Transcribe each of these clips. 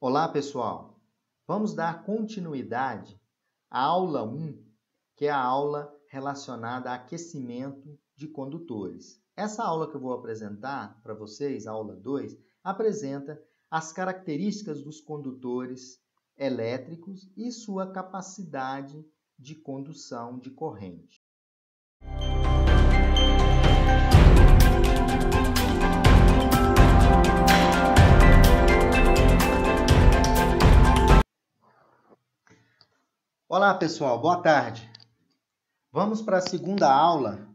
Olá, pessoal! Vamos dar continuidade à aula 1, que é a aula relacionada a aquecimento de condutores. Essa aula que eu vou apresentar para vocês, a aula 2, apresenta as características dos condutores elétricos e sua capacidade de condução de corrente. Olá, pessoal, boa tarde. Vamos para a segunda aula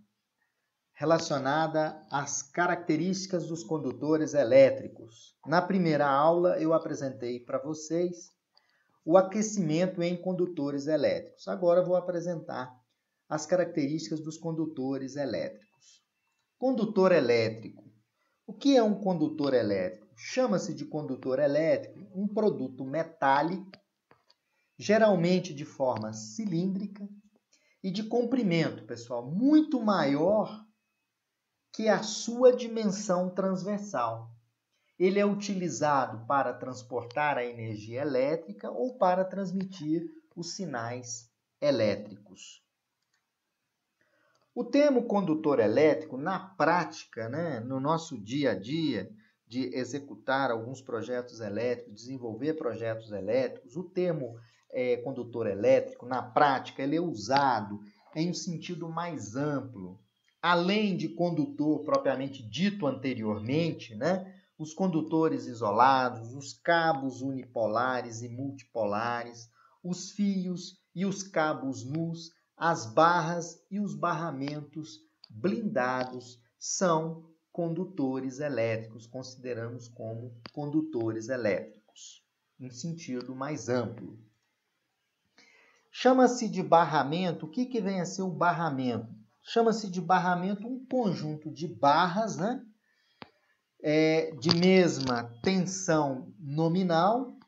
relacionada às características dos condutores elétricos. Na primeira aula, eu apresentei para vocês o aquecimento em condutores elétricos. Agora, vou apresentar as características dos condutores elétricos. Condutor elétrico. O que é um condutor elétrico? Chama-se de condutor elétrico um produto metálico, geralmente de forma cilíndrica e de comprimento, pessoal, muito maior que a sua dimensão transversal. Ele é utilizado para transportar a energia elétrica ou para transmitir os sinais elétricos. O termo condutor elétrico, na prática, no nosso dia a dia, de executar alguns projetos elétricos, desenvolver projetos elétricos, o termo condutor elétrico, na prática, ele é usado em um sentido mais amplo. Além de condutor propriamente dito anteriormente, os condutores isolados, os cabos unipolares e multipolares, os fios e os cabos nus, as barras e os barramentos blindados são condutores elétricos, consideramos como condutores elétricos, em sentido mais amplo. Chama-se de barramento, o que vem a ser o barramento? Chama-se de barramento um conjunto de barras, de mesma tensão nominal,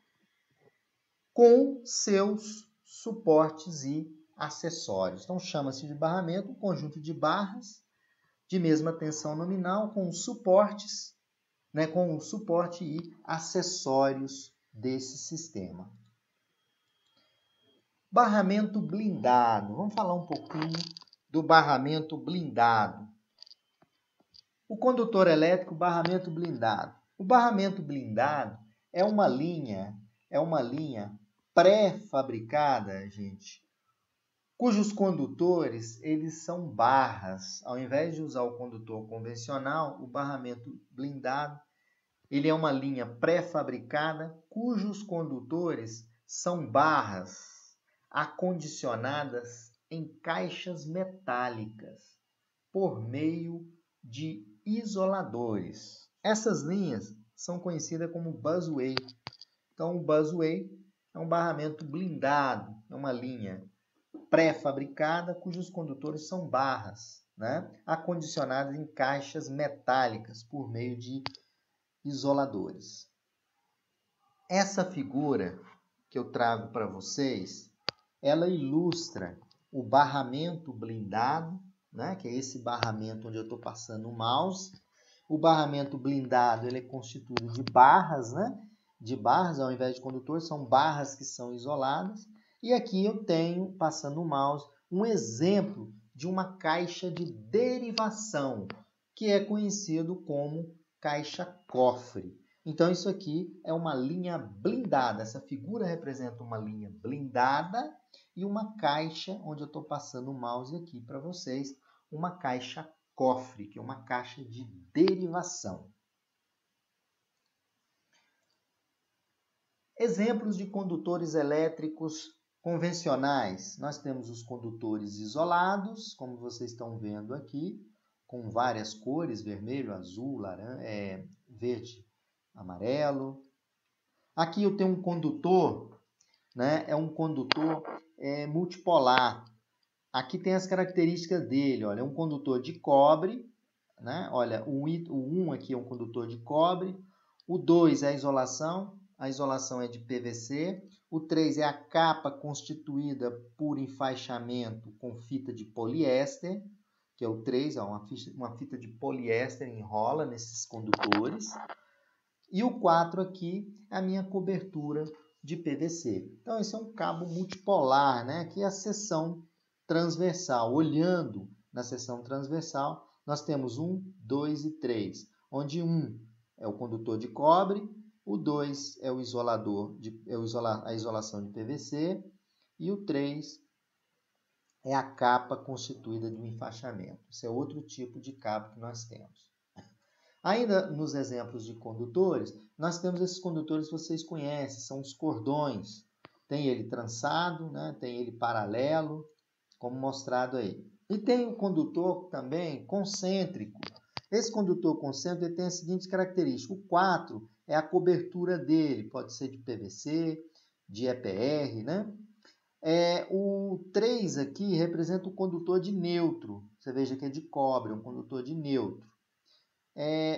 com seus suportes e acessórios. Então, chama-se de barramento um conjunto de barras de mesma tensão nominal com suportes, com o suporte e acessórios desse sistema. Barramento blindado. Vamos falar um pouquinho do barramento blindado. O condutor elétrico, barramento blindado. O barramento blindado é uma linha pré-fabricada, gente, cujos condutores, eles são barras. Ao invés de usar o condutor convencional, o barramento blindado, ele é uma linha pré-fabricada, cujos condutores são barras acondicionadas em caixas metálicas por meio de isoladores. Essas linhas são conhecidas como busway. Então, o busway é um barramento blindado, é uma linha pré-fabricada cujos condutores são barras, acondicionadas em caixas metálicas por meio de isoladores. Essa figura que eu trago para vocês, ela ilustra o barramento blindado, que é esse barramento onde eu estou passando o mouse. O barramento blindado, ele é constituído de barras, de barras ao invés de condutores, são barras que são isoladas. E aqui eu tenho, passando o mouse, um exemplo de uma caixa de derivação, que é conhecido como caixa-cofre. Então, isso aqui é uma linha blindada. Essa figura representa uma linha blindada e uma caixa, onde eu estou passando o mouse aqui para vocês, uma caixa-cofre, que é uma caixa de derivação. Exemplos de condutores elétricos convencionais. Nós temos os condutores isolados, como vocês estão vendo aqui, com várias cores, vermelho, azul, laranja, verde, amarelo. Aqui eu tenho um condutor, é um condutor multipolar. Aqui tem as características dele, olha, é um condutor de cobre, olha, o 1 aqui é um condutor de cobre, o 2 é a isolação é de PVC, o 3 é a capa constituída por enfaixamento com fita de poliéster, que é o 3, uma fita de poliéster enrola nesses condutores. E o 4 aqui é a minha cobertura de PVC. Então, esse é um cabo multipolar, né? Aqui é a seção transversal. Olhando na seção transversal, nós temos 1, 2 e 3, onde 1 é o condutor de cobre, o 2 é o isolador, a isolação de PVC, e o 3 é a capa constituída de um enfaixamento. Esse é outro tipo de cabo que nós temos. Ainda nos exemplos de condutores, nós temos esses condutores que vocês conhecem, são os cordões. Tem ele trançado, né? Tem ele paralelo, como mostrado aí. E tem o condutor também concêntrico. Esse condutor concêntrico ele tem as seguintes características. O 4 é a cobertura dele, pode ser de PVC, de EPR, né? O 3 aqui representa o condutor de neutro. Você veja que é de cobre, um condutor de neutro.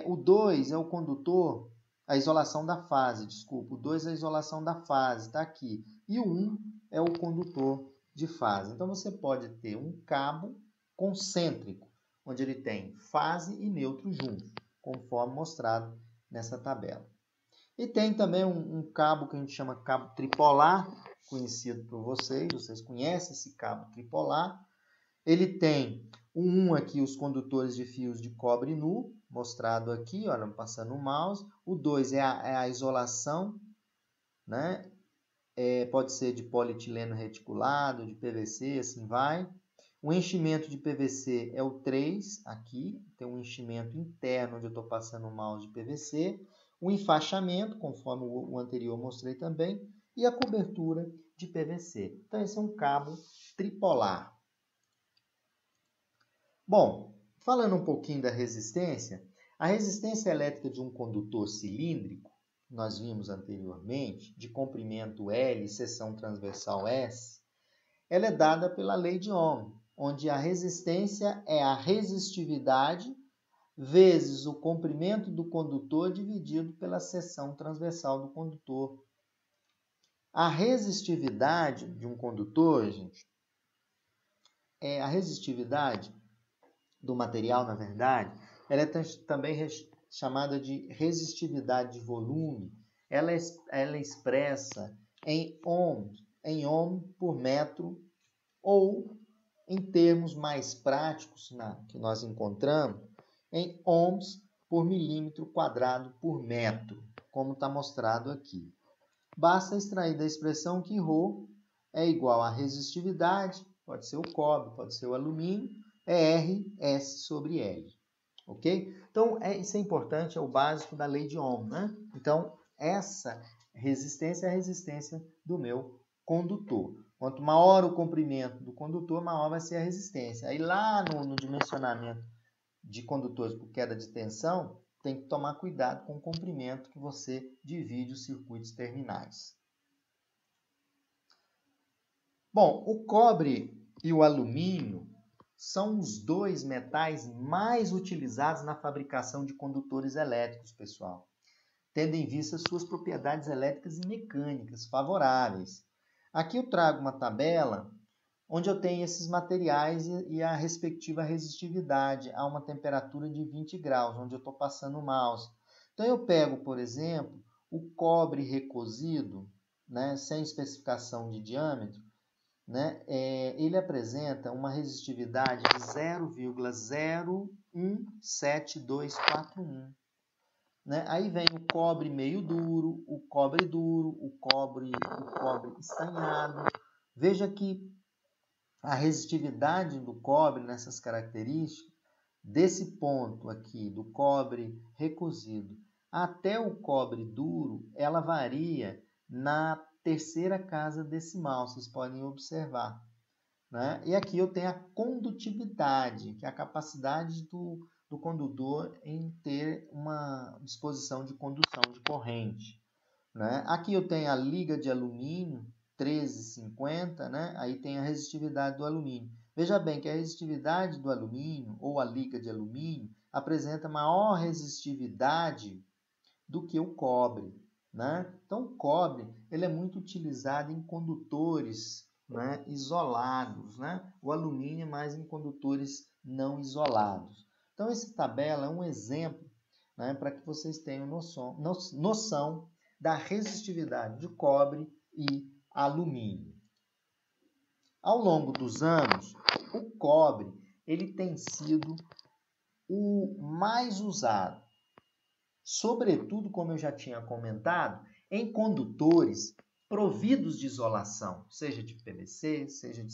O 2 é o condutor, a isolação da fase, desculpa. O 2 é a isolação da fase, está aqui. E o 1 é o condutor de fase. Então, você pode ter um cabo concêntrico, onde ele tem fase e neutro juntos, conforme mostrado nessa tabela. E tem também um cabo que a gente chama cabo tripolar, conhecido por vocês conhecem esse cabo tripolar. Ele tem o 1 aqui, os condutores de fios de cobre nu, mostrado aqui, olha, passando o mouse. O 2 é a isolação, né? Pode ser de polietileno reticulado, de PVC, assim vai. O enchimento de PVC é o 3, aqui, tem um enchimento interno onde eu estou passando o mouse de PVC. O enfaixamento, conforme o anterior eu mostrei também, e a cobertura de PVC. Então, esse é um cabo tripolar. Bom, falando um pouquinho da resistência, a resistência elétrica de um condutor cilíndrico, nós vimos anteriormente, de comprimento L e seção transversal S, ela é dada pela lei de Ohm, onde a resistência é a resistividade vezes o comprimento do condutor dividido pela seção transversal do condutor. A resistividade de um condutor, gente, a resistividade do material, na verdade, ela é também chamada de resistividade de volume. Ela é expressa em ohm por metro, ou, em termos mais práticos que nós encontramos, em ohms por milímetro quadrado por metro, como está mostrado aqui. Basta extrair da expressão que ρ é igual à resistividade, pode ser o cobre, pode ser o alumínio, é RS sobre L, ok? Então, isso é importante, é o básico da lei de Ohm, né? Então, essa resistência é a resistência do meu condutor. Quanto maior o comprimento do condutor, maior vai ser a resistência. Aí lá no dimensionamento de condutores por queda de tensão, tem que tomar cuidado com o comprimento que você divide os circuitos terminais. Bom, o cobre e o alumínio são os dois metais mais utilizados na fabricação de condutores elétricos, pessoal, tendo em vista suas propriedades elétricas e mecânicas favoráveis. Aqui eu trago uma tabela onde eu tenho esses materiais e a respectiva resistividade a uma temperatura de 20 graus, onde eu estou passando o mouse. Então, eu pego, por exemplo, o cobre recozido, né, sem especificação de diâmetro, né, ele apresenta uma resistividade de 0,017241. Né? Aí vem o cobre meio duro, o cobre estanhado. Veja que a resistividade do cobre nessas características, desse ponto aqui, do cobre recozido até o cobre duro, ela varia na terceira casa decimal, vocês podem observar. Né? E aqui eu tenho a condutividade, que é a capacidade do condutor em ter uma disposição de condução de corrente. Né? Aqui eu tenho a liga de alumínio, 1350, né? Aí tem a resistividade do alumínio. Veja bem que a resistividade do alumínio, ou a liga de alumínio, apresenta maior resistividade do que o cobre. Né? Então, o cobre ele é muito utilizado em condutores, né, isolados. Né? O alumínio é mais em condutores não isolados. Então, essa tabela é um exemplo, né, para que vocês tenham noção da resistividade de cobre e alumínio. Ao longo dos anos, o cobre ele tem sido o mais usado, sobretudo, como eu já tinha comentado, em condutores providos de isolação, seja de PVC, seja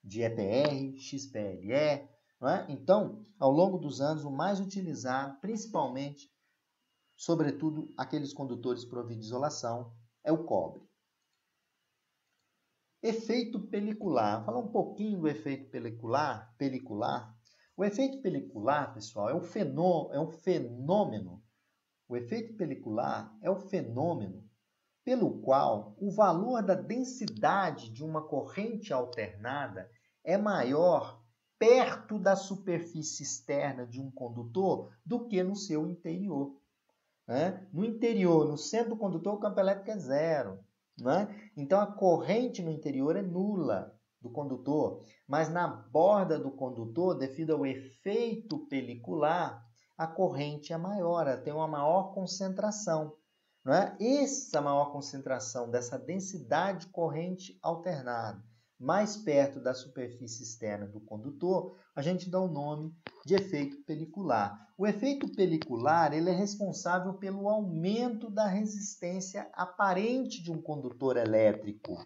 de EPR, XPLE. Não é? Então, ao longo dos anos, o mais utilizado, principalmente, sobretudo aqueles condutores providos de isolação, é o cobre. Efeito pelicular. Vou falar um pouquinho do efeito pelicular. O efeito pelicular, pessoal, é um fenômeno. O efeito pelicular é o fenômeno pelo qual o valor da densidade de uma corrente alternada é maior perto da superfície externa de um condutor do que no seu interior. Né? No interior, no centro do condutor, o campo elétrico é zero. Né? Então, a corrente no interior é nula do condutor, mas na borda do condutor, devido ao efeito pelicular, a corrente é maior, ela tem uma maior concentração. Não é? Essa maior concentração dessa densidade de corrente alternada mais perto da superfície externa do condutor, a gente dá o nome de efeito pelicular. O efeito pelicular ele é responsável pelo aumento da resistência aparente de um condutor elétrico,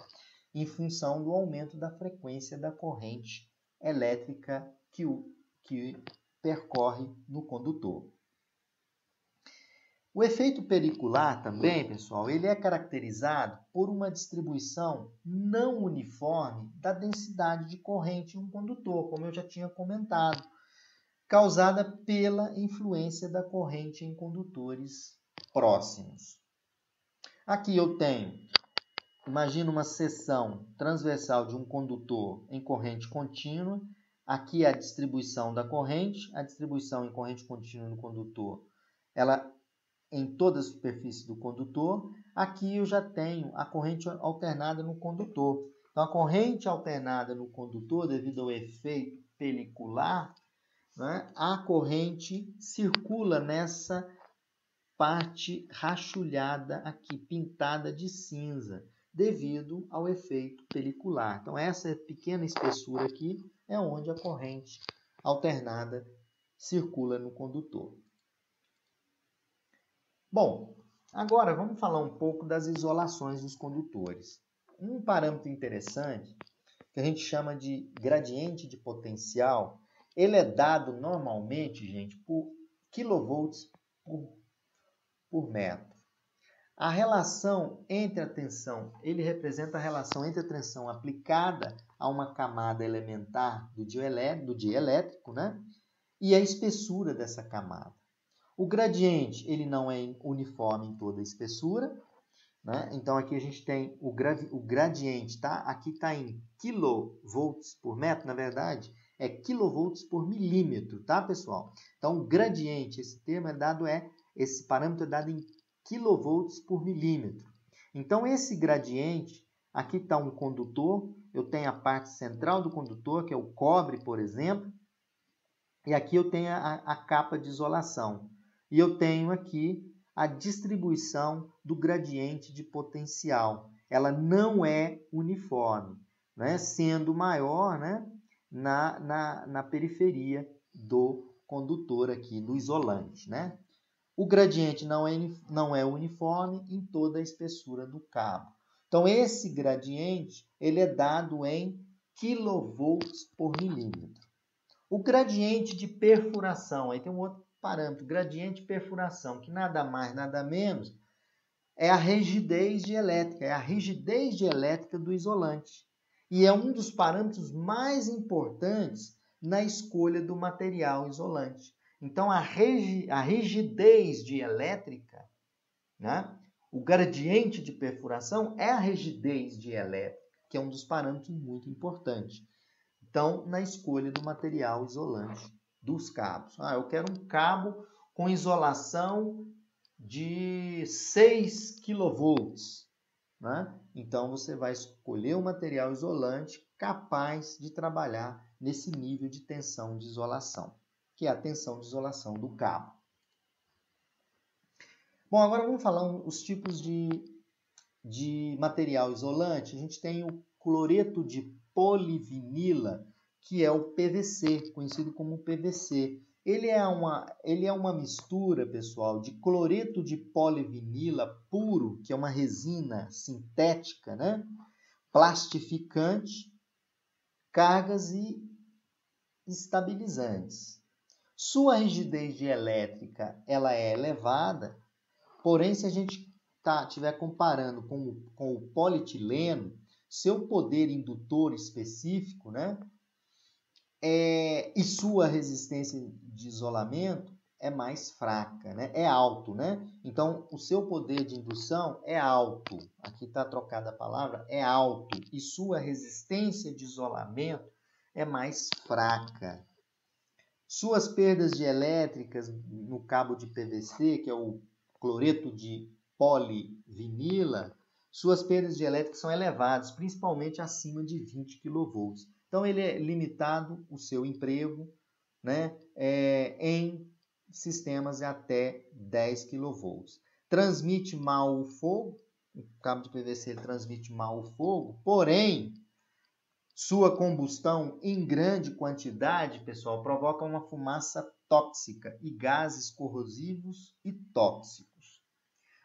em função do aumento da frequência da corrente elétrica que percorre no condutor. O efeito pelicular também, pessoal, ele é caracterizado por uma distribuição não uniforme da densidade de corrente em um condutor, como eu já tinha comentado, causada pela influência da corrente em condutores próximos. Aqui eu tenho, imagina uma seção transversal de um condutor em corrente contínua. Aqui é a distribuição da corrente, a distribuição em corrente contínua no condutor, ela em toda a superfície do condutor. Aqui eu já tenho a corrente alternada no condutor. Então, a corrente alternada no condutor, devido ao efeito pelicular, né, a corrente circula nessa parte rachulhada aqui, pintada de cinza, devido ao efeito pelicular. Então, essa pequena espessura aqui é onde a corrente alternada circula no condutor. Bom, agora vamos falar um pouco das isolações dos condutores. Um parâmetro interessante, que a gente chama de gradiente de potencial, ele é dado normalmente, gente, por quilovolts por metro. A relação entre a tensão, ele representa a relação entre a tensão aplicada a uma camada elementar do dielétrico, né? E a espessura dessa camada. O gradiente ele não é uniforme em toda a espessura, né? Então aqui a gente tem o gradiente, tá? Aqui está em kilovolts por metro, na verdade é kilovolts por milímetro, tá, pessoal? Então o gradiente, esse parâmetro é dado em kilovolts por milímetro. Então esse gradiente, aqui está um condutor, eu tenho a parte central do condutor, que é o cobre, por exemplo, e aqui eu tenho a capa de isolação. E eu tenho aqui a distribuição do gradiente de potencial. Ela não é uniforme, né? Sendo maior, né? na periferia do condutor aqui, do isolante. Né? O gradiente não é uniforme em toda a espessura do cabo. Então, esse gradiente ele é dado em quilovolts por milímetro. O gradiente de perfuração, aí tem um outro parâmetro, gradiente de perfuração, que nada mais, nada menos, é a rigidez dielétrica, é a rigidez dielétrica do isolante. E é um dos parâmetros mais importantes na escolha do material isolante. Então, a rigidez dielétrica, né? O gradiente de perfuração é a rigidez dielétrica, que é um dos parâmetros muito importantes. Então, na escolha do material isolante dos cabos. Eu quero um cabo com isolação de 6 kV. Né? Então, você vai escolher o material isolante capaz de trabalhar nesse nível de tensão de isolação, que é a tensão de isolação do cabo. Bom, agora vamos falar os tipos de material isolante. A gente tem o cloreto de polivinila, que é o PVC, conhecido como PVC. Ele é uma mistura, pessoal, de cloreto de polivinila puro, que é uma resina sintética, né? Plastificante, cargas e estabilizantes. Sua rigidez dielétrica ela é elevada, porém, se a gente estiver comparando com o polietileno, seu poder indutor específico, né, e sua resistência de isolamento é mais fraca, né, é alto, né? Então, o seu poder de indução é alto. Aqui está trocada a palavra, é alto. E sua resistência de isolamento é mais fraca. Suas perdas dielétricas no cabo de PVC, que é o cloreto de polivinila, suas perdas dielétricas são elevadas, principalmente acima de 20 kV. Então, ele é limitado o seu emprego, né, em sistemas até 10 kV. Transmite mal o fogo, o cabo de PVC ele transmite mal o fogo, porém, sua combustão em grande quantidade, pessoal, provoca uma fumaça tóxica e gases corrosivos e tóxicos.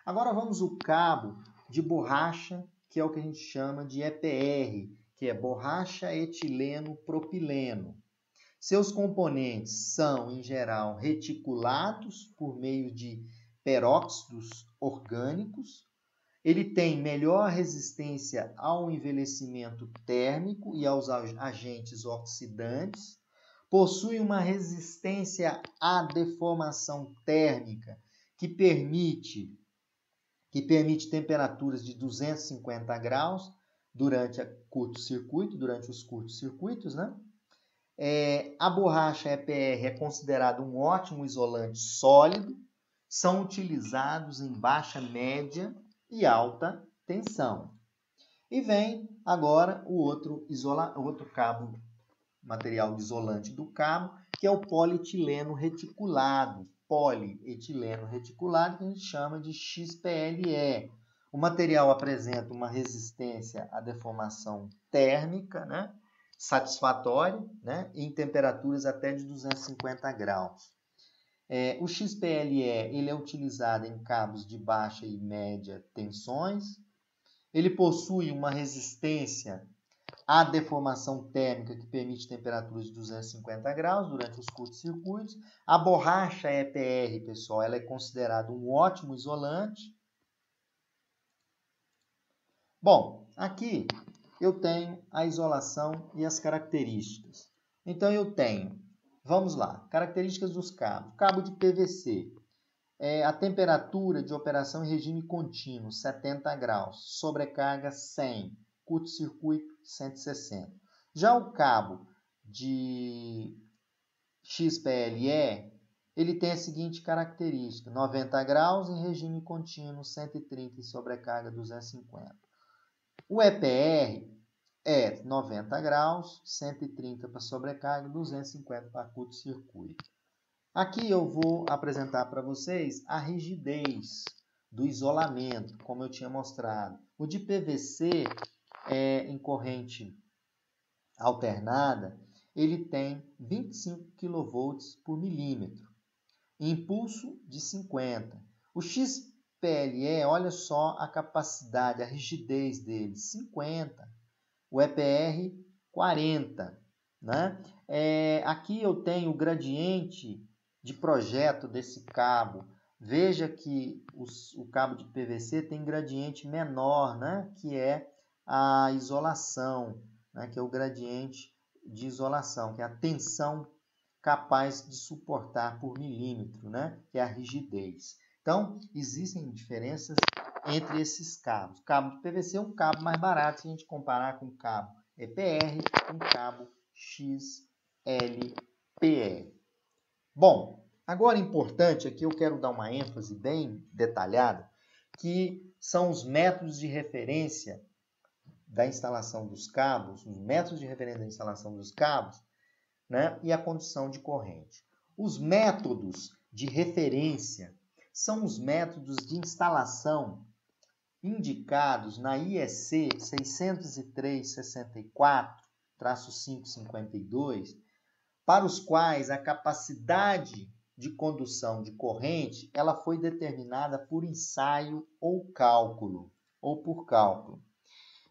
Agora vamos ao cabo de borracha, que é o que a gente chama de EPR, que é borracha etileno propileno. Seus componentes são, em geral, reticulados por meio de peróxidos orgânicos. Ele tem melhor resistência ao envelhecimento térmico e aos agentes oxidantes. Possui uma resistência à deformação térmica que permite temperaturas de 250 graus durante os curtos-circuitos, né? A borracha EPR é considerada um ótimo isolante sólido. São utilizados em baixa, média e alta tensão. E vem agora o outro cabo, material isolante do cabo, que é o polietileno reticulado. Polietileno reticulado, que a gente chama de XPLE. O material apresenta uma resistência à deformação térmica, né, satisfatória, né, em temperaturas até de 250 graus. O XPLE ele é utilizado em cabos de baixa e média tensões. Ele possui uma resistência à deformação térmica que permite temperaturas de 250 graus durante os curtos-circuitos. A borracha EPR, pessoal, ela é considerada um ótimo isolante. Bom, aqui eu tenho a isolação e as características. Então, eu tenho, vamos lá, características dos cabos. Cabo de PVC. A temperatura de operação em regime contínuo, 70 graus. Sobrecarga, 100. Curto-circuito, 160. Já o cabo de XPLE, ele tem a seguinte característica: 90 graus em regime contínuo, 130 em sobrecarga, 250. O EPR é 90 graus, 130 para sobrecarga, 250 para curto-circuito. Aqui eu vou apresentar para vocês a rigidez do isolamento, como eu tinha mostrado. O de PVC em corrente alternada, ele tem 25 kV por milímetro, impulso de 50. O XPLE, olha só a capacidade, a rigidez dele, 50. O EPR, 40. Né? Aqui eu tenho o gradiente de projeto desse cabo. Veja que o cabo de PVC tem gradiente menor, né? Que é a isolação, né? Que é o gradiente de isolação, que é a tensão capaz de suportar por milímetro, né? Que é a rigidez. Então, existem diferenças entre esses cabos. O cabo de PVC é um cabo mais barato se a gente comparar com o cabo EPR e um cabo XLPE. Bom, agora importante aqui eu quero dar uma ênfase bem detalhada, que são os métodos de referência da instalação dos cabos, os métodos de referência da instalação dos cabos, né, e a condução de corrente. Os métodos de referência são os métodos de instalação indicados na IEC 603/64-552, para os quais a capacidade de condução de corrente ela foi determinada por ensaio ou cálculo, ou por cálculo.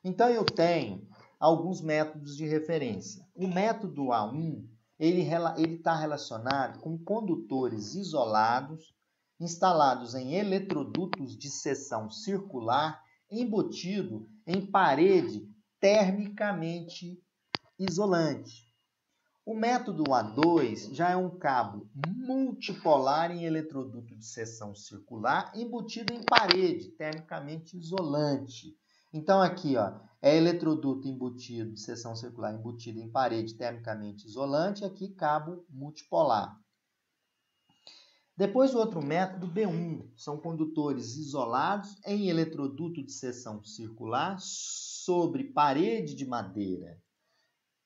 Então, eu tenho alguns métodos de referência. O método A1, ele está relacionado com condutores isolados, instalados em eletrodutos de seção circular, embutido em parede termicamente isolante. O método A2 já é um cabo multipolar em eletroduto de seção circular, embutido em parede termicamente isolante. Então, aqui, ó, é eletroduto embutido de seção circular embutido em parede termicamente isolante, aqui cabo multipolar. Depois o outro método, B1, são condutores isolados em eletroduto de seção circular sobre parede de madeira.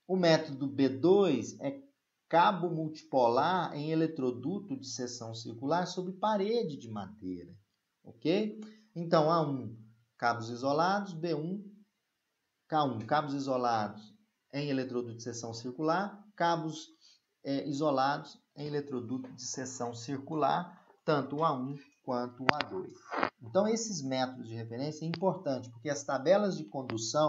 O método B2 é cabo multipolar em eletroduto de seção circular sobre parede de madeira, ok? Então, A1, cabos isolados, B1, K1, cabos isolados em eletroduto de seção circular, cabos isolados em eletroduto de seção circular, tanto o A1 quanto o A2. Então, esses métodos de referência é importante, porque as tabelas de condução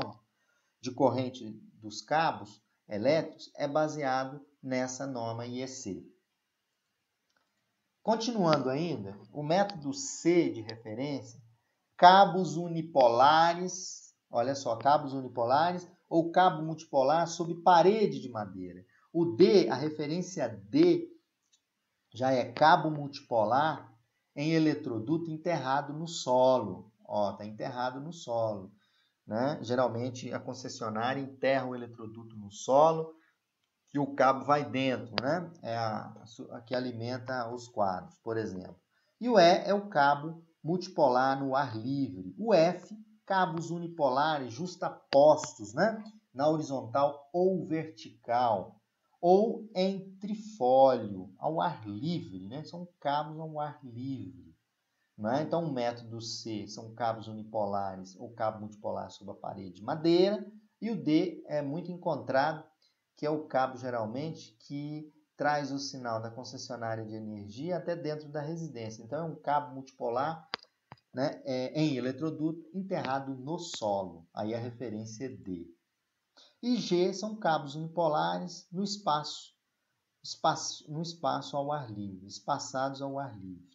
de corrente dos cabos elétricos é baseado nessa norma IEC. Continuando ainda, o método C de referência, cabos unipolares, olha só, cabos unipolares ou cabo multipolar sobre parede de madeira. O D, a referência D, já é cabo multipolar em eletroduto enterrado no solo. Ó, está enterrado no solo, né? Geralmente a concessionária enterra o eletroduto no solo e o cabo vai dentro, né? É a que alimenta os quadros, por exemplo. E o E é o cabo multipolar no ar livre. O F, cabos unipolares justapostos, né? Na horizontal ou vertical, ou em trifólio, ao ar livre, né? São cabos ao ar livre. Né? Então, o método C são cabos unipolares ou cabo multipolar sobre a parede de madeira. E o D é muito encontrado, que é o cabo, geralmente, que traz o sinal da concessionária de energia até dentro da residência. Então, é um cabo multipolar, né, em eletroduto enterrado no solo. Aí a referência é D. E G são cabos unipolares no espaço ao ar livre, espaçados ao ar livre.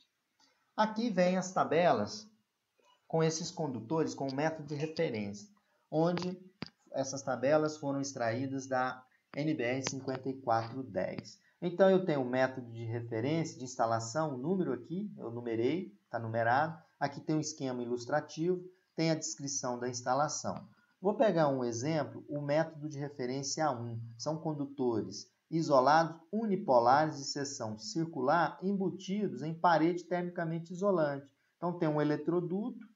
Aqui vem as tabelas com esses condutores com o método de referência, onde essas tabelas foram extraídas da NBR 5410. Então, eu tenho o método de referência, de instalação, o número aqui, eu numerei, está numerado. Aqui tem um esquema ilustrativo, tem a descrição da instalação. Vou pegar um exemplo, o método de referência A1. São condutores isolados unipolares de seção circular embutidos em parede termicamente isolante. Então, tem um eletroduto,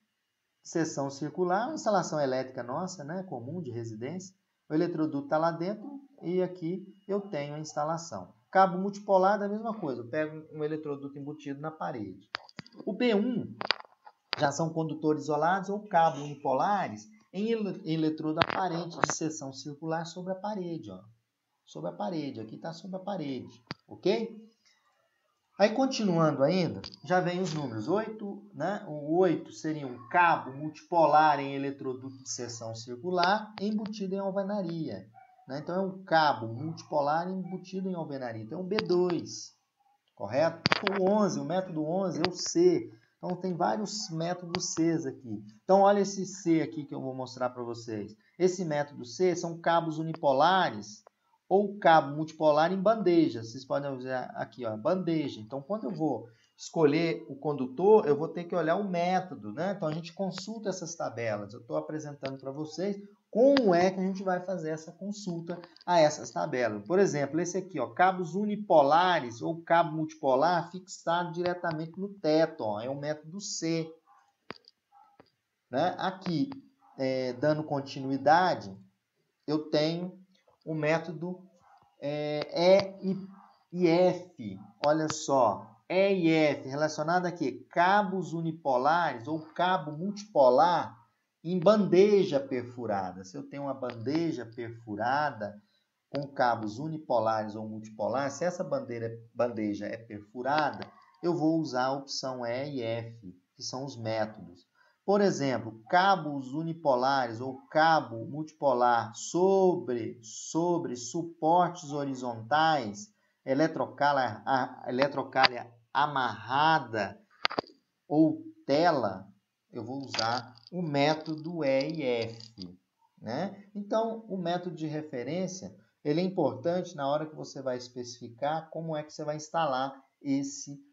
seção circular, uma instalação elétrica nossa, né, comum de residência. O eletroduto está lá dentro e aqui eu tenho a instalação. Cabo multipolar, da mesma coisa, eu pego um eletroduto embutido na parede. O B1 já são condutores isolados ou cabos unipolares em eletrodo aparente de seção circular sobre a parede, ó. Sobre a parede, aqui está sobre a parede, ok? Aí, continuando ainda, já vem os números. 8, né? O 8 seria um cabo multipolar em eletroduto de seção circular embutido em alvenaria. Né? Então, é um cabo multipolar embutido em alvenaria. Então, é um B2, correto? O 11, o método 11 é o C. Então, tem vários métodos Cs aqui. Então, olha esse C aqui que eu vou mostrar para vocês. Esse método C são cabos unipolares ou cabo multipolar em bandeja. Vocês podem usar aqui, ó, bandeja. Então, quando eu vou escolher o condutor, eu vou ter que olhar o método, né? Então, a gente consulta essas tabelas. Eu estou apresentando para vocês como é que a gente vai fazer essa consulta a essas tabelas. Por exemplo, esse aqui, ó, cabos unipolares ou cabo multipolar fixado diretamente no teto, ó, é o método C. Né? Aqui, dando continuidade, eu tenho o método E e F. Olha só, E e F relacionada a quê? Cabos unipolares ou cabo multipolar em bandeja perfurada. Se eu tenho uma bandeja perfurada com cabos unipolares ou multipolares, se essa bandeja é perfurada, eu vou usar a opção E e F, que são os métodos. Por exemplo, cabos unipolares ou cabo multipolar sobre suportes horizontais, eletrocalha amarrada ou tela, eu vou usar o método E e F, né? Então, o método de referência, ele é importante na hora que você vai especificar como é que você vai instalar esse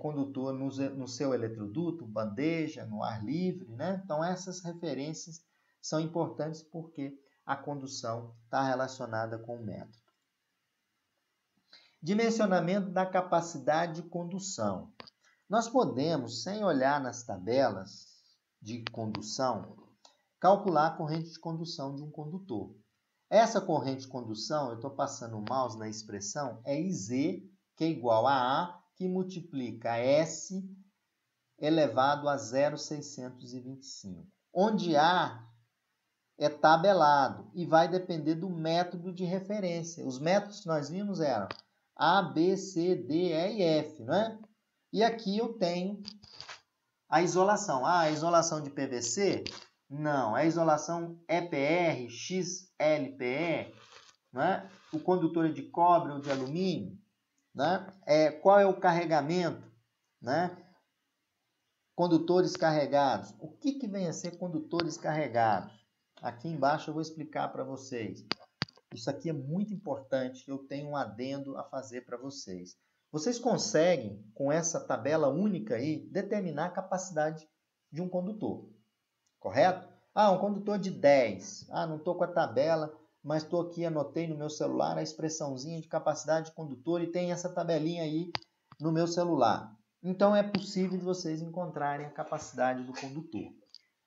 condutor no seu eletroduto, bandeja, no ar livre, né? Então, essas referências são importantes porque a condução está relacionada com o método. Dimensionamento da capacidade de condução. Nós podemos, sem olhar nas tabelas de condução, calcular a corrente de condução de um condutor. Essa corrente de condução, eu estou passando o mouse na expressão, é IZ, que é igual a A, que multiplica S elevado a 0,625, onde A é tabelado e vai depender do método de referência. Os métodos que nós vimos eram A, B, C, D, E e F, não é? E aqui eu tenho a isolação. A isolação de PVC? Não. A isolação EPR, XLPE, não é? O condutor é de cobre ou de alumínio? Né? Qual é o carregamento? Né? Condutores carregados. O que vem a ser condutores carregados? Aqui embaixo eu vou explicar para vocês. Isso aqui é muito importante, eu tenho um adendo a fazer para vocês. Vocês conseguem, com essa tabela única aí, determinar a capacidade de um condutor, correto? Um condutor de 10. Não estou com a tabela, mas estou aqui, anotei no meu celular a expressãozinha de capacidade de condutor e tem essa tabelinha aí no meu celular. Então, é possível de vocês encontrarem a capacidade do condutor,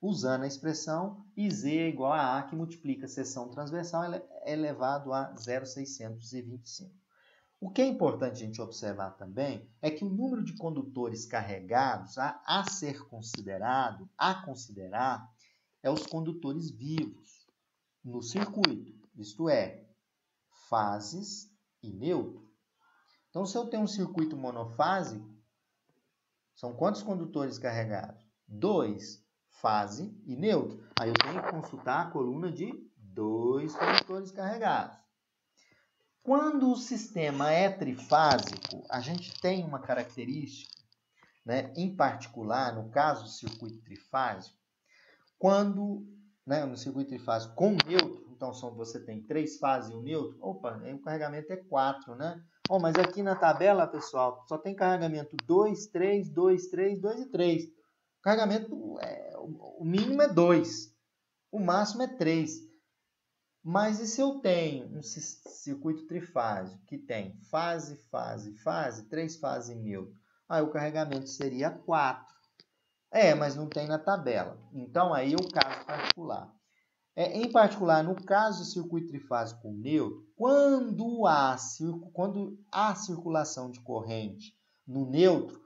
usando a expressão IZ igual a A, que multiplica a seção transversal elevado a 0,625. O que é importante a gente observar também é que o número de condutores carregados a considerar, é os condutores vivos no circuito, isto é, fases e neutro. Então, se eu tenho um circuito monofásico, são quantos condutores carregados? 2, fase e neutro. Aí eu tenho que consultar a coluna de 2 condutores carregados. Quando o sistema é trifásico, a gente tem uma característica, né, em particular, no caso do circuito trifásico, quando, né, no circuito trifásico com neutro, então você tem 3 fases e um neutro, aí o carregamento é 4, né? Mas aqui na tabela, pessoal, só tem carregamento 2, 3, 2, 3, 2 e 3. O carregamento, o mínimo é 2, o máximo é 3. Mas e se eu tenho um circuito trifásico que tem fase, fase, fase, 3 fases e neutro? Aí o carregamento seria 4. Mas não tem na tabela. Então, aí é o caso particular. Em particular, no caso de circuito trifásico com neutro, quando há circulação de corrente no neutro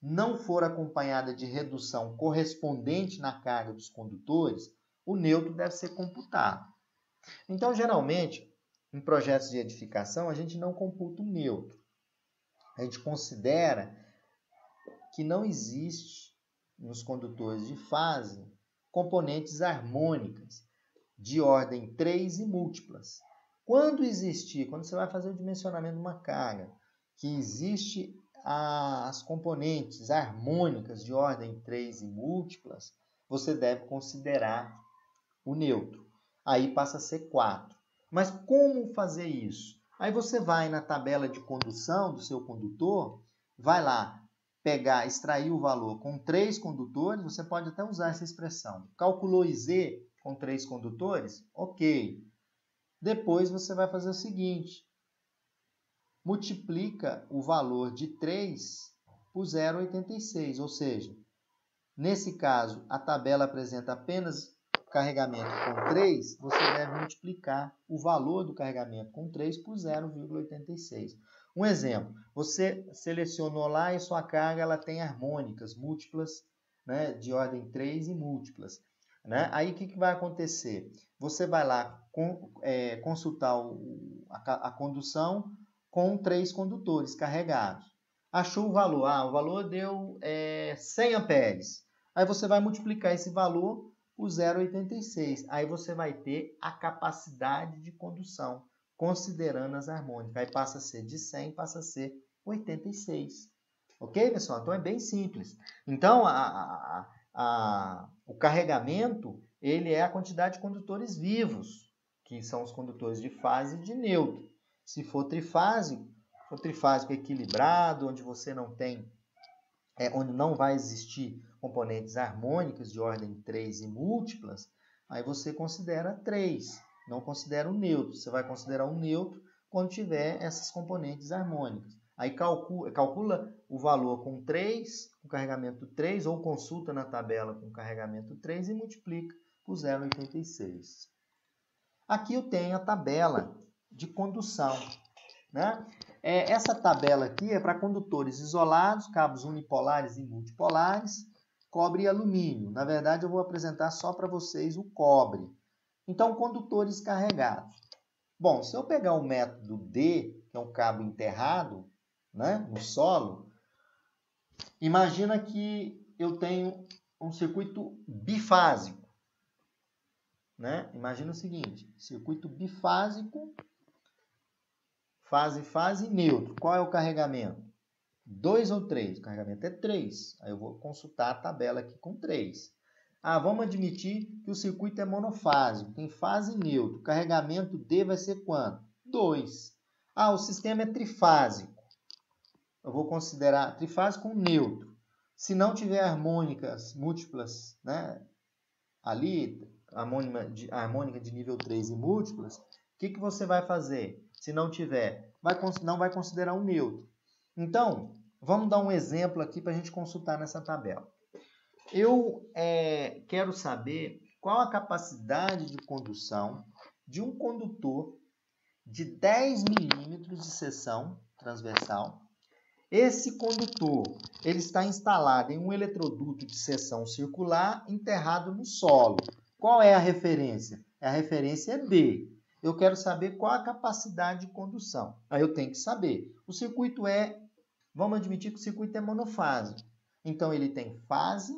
não for acompanhada de redução correspondente na carga dos condutores, o neutro deve ser computado. Então, geralmente, em projetos de edificação, a gente não computa o neutro. A gente considera que não existe nos condutores de fase componentes harmônicas de ordem 3 e múltiplas. Quando você vai fazer o dimensionamento de uma carga, que existe as componentes harmônicas de ordem 3 e múltiplas, você deve considerar o neutro. Aí passa a ser 4. Mas como fazer isso? Aí você vai na tabela de condução do seu condutor, vai lá, extrair o valor com 3 condutores, você pode até usar essa expressão. Calculou IZ com 3 condutores? Ok. Depois você vai fazer o seguinte, multiplica o valor de 3 por 0,86, ou seja, nesse caso, a tabela apresenta apenas carregamento com 3, você deve multiplicar o valor do carregamento com 3 por 0,86. Um exemplo, você selecionou lá e sua carga ela tem harmônicas múltiplas, né, de ordem 3 e múltiplas. Né? Aí o que vai acontecer? Você vai lá consultar a condução com 3 condutores carregados. Achou o valor, o valor deu 100 amperes. Aí você vai multiplicar esse valor por 0,86. Aí você vai ter a capacidade de condução, considerando as harmônicas. Aí passa a ser de 100, passa a ser 86. Ok, pessoal? Então é bem simples. Então, o carregamento, ele é a quantidade de condutores vivos, que são os condutores de fase e de neutro. Se for trifásico equilibrado, onde você não tem, onde não vai existir componentes harmônicos de ordem 3 e múltiplas, aí você considera 3, não considera o neutro. Você vai considerar um neutro quando tiver essas componentes harmônicas. Aí calcula o valor com 3, com carregamento 3, ou consulta na tabela com carregamento 3 e multiplica por 0,86. Aqui eu tenho a tabela de condução. Né? Essa tabela aqui é para condutores isolados, cabos unipolares e multipolares, cobre e alumínio. Na verdade, eu vou apresentar só para vocês o cobre. Então, condutores carregados. Bom, se eu pegar o método D, que é um cabo enterrado, né, no solo, imagina que eu tenho um circuito bifásico. Né? Imagina o seguinte, circuito bifásico, fase e neutro. Qual é o carregamento? 2 ou 3? O carregamento é 3. Aí eu vou consultar a tabela aqui com 3. Vamos admitir que o circuito é monofásico, tem fase e neutro. O carregamento D vai ser quanto? 2. O sistema é trifásico. Eu vou considerar trifásico com neutro. Se não tiver harmônicas múltiplas, né, ali, harmônica de nível 3 e múltiplas, o que você vai fazer? Se não tiver, não vai considerar um neutro. Então, vamos dar um exemplo aqui para a gente consultar nessa tabela. Eu quero saber qual a capacidade de condução de um condutor de 10 milímetros de seção transversal. Esse condutor ele está instalado em um eletroduto de seção circular enterrado no solo. Qual é a referência? A referência é D. Eu quero saber qual a capacidade de condução. Aí eu tenho que saber. O circuito vamos admitir que o circuito é monofásico. Então, ele tem fase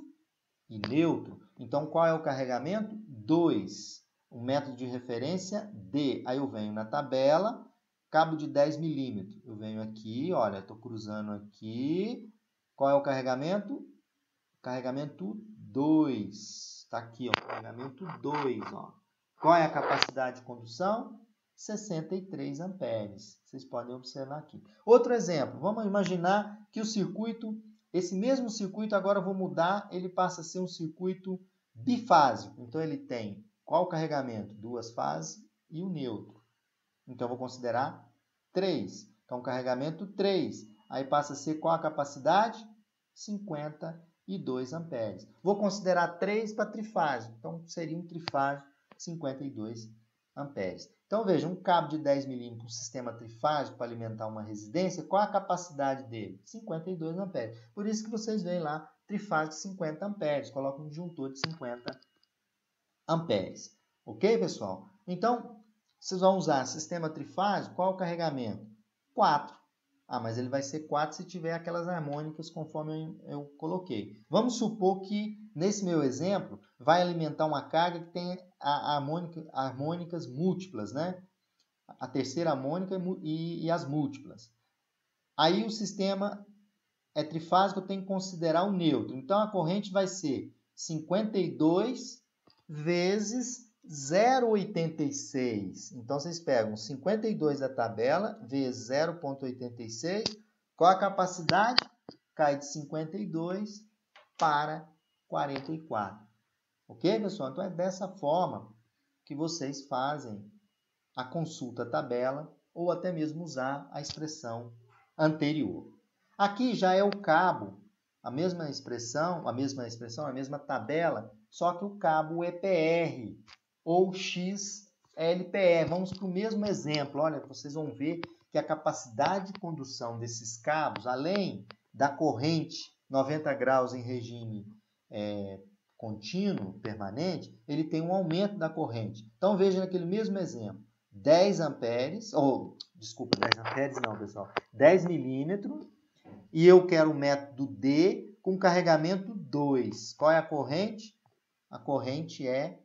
e neutro. Então, qual é o carregamento? 2. O método de referência, D. Aí eu venho na tabela, cabo de 10 milímetros. Eu venho aqui, olha, estou cruzando aqui. Qual é o carregamento? Carregamento 2. Está aqui, ó, carregamento 2. Ó. Qual é a capacidade de condução? 63 amperes. Vocês podem observar aqui. Outro exemplo, vamos imaginar que o circuito, esse mesmo circuito, agora eu vou mudar, ele passa a ser um circuito bifásico. Então, ele tem qual carregamento? 2 fases e o neutro. Então, eu vou considerar 3. Então, carregamento 3. Aí passa a ser qual a capacidade? 52 amperes. Vou considerar 3 para trifásico. Então, seria um trifásico 52 amperes. Então, veja, um cabo de 10 milímetros, um sistema trifásico para alimentar uma residência, qual a capacidade dele? 52 amperes. Por isso que vocês veem lá, trifásico 50 amperes. Coloca um disjuntor de 50 amperes. Ok, pessoal? Então, vocês vão usar sistema trifásico, qual o carregamento? 4. Mas ele vai ser 4 se tiver aquelas harmônicas conforme eu coloquei. Vamos supor que, nesse meu exemplo, vai alimentar uma carga que tem harmônicas múltiplas, né? A terceira harmônica e as múltiplas. Aí o sistema é trifásico, eu tenho que considerar o neutro. Então, a corrente vai ser 52 vezes 0,86. Então, vocês pegam 52 da tabela, vezes 0,86. Qual a capacidade? Cai de 52 para 44. Ok, pessoal? Então, é dessa forma que vocês fazem a consulta tabela ou até mesmo usar a expressão anterior. Aqui já é o cabo, a mesma tabela, só que o cabo EPR ou XLPE. Vamos para o mesmo exemplo. Olha, vocês vão ver que a capacidade de condução desses cabos, além da corrente 90 graus em regime contínuo, permanente, ele tem um aumento da corrente. Então, veja naquele mesmo exemplo, 10 amperes, desculpa, 10 amperes não, pessoal, 10 milímetros, e eu quero o método D com carregamento 2. Qual é a corrente? A corrente é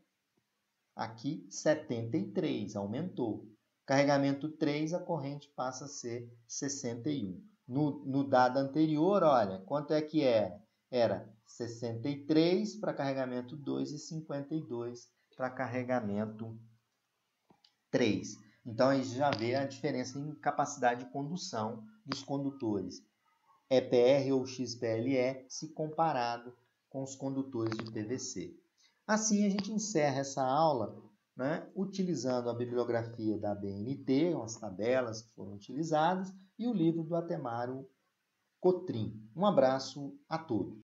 aqui 73, aumentou. Carregamento 3, a corrente passa a ser 61. No dado anterior, olha, quanto é que era? Era 63 para carregamento 2 e 52 para carregamento 3. Então, aí já vê a diferença em capacidade de condução dos condutores EPR ou XPLE se comparado com os condutores de PVC. Assim, a gente encerra essa aula, né, utilizando a bibliografia da BNT, as tabelas que foram utilizadas, e o livro do Atemário Cotrim. Um abraço a todos.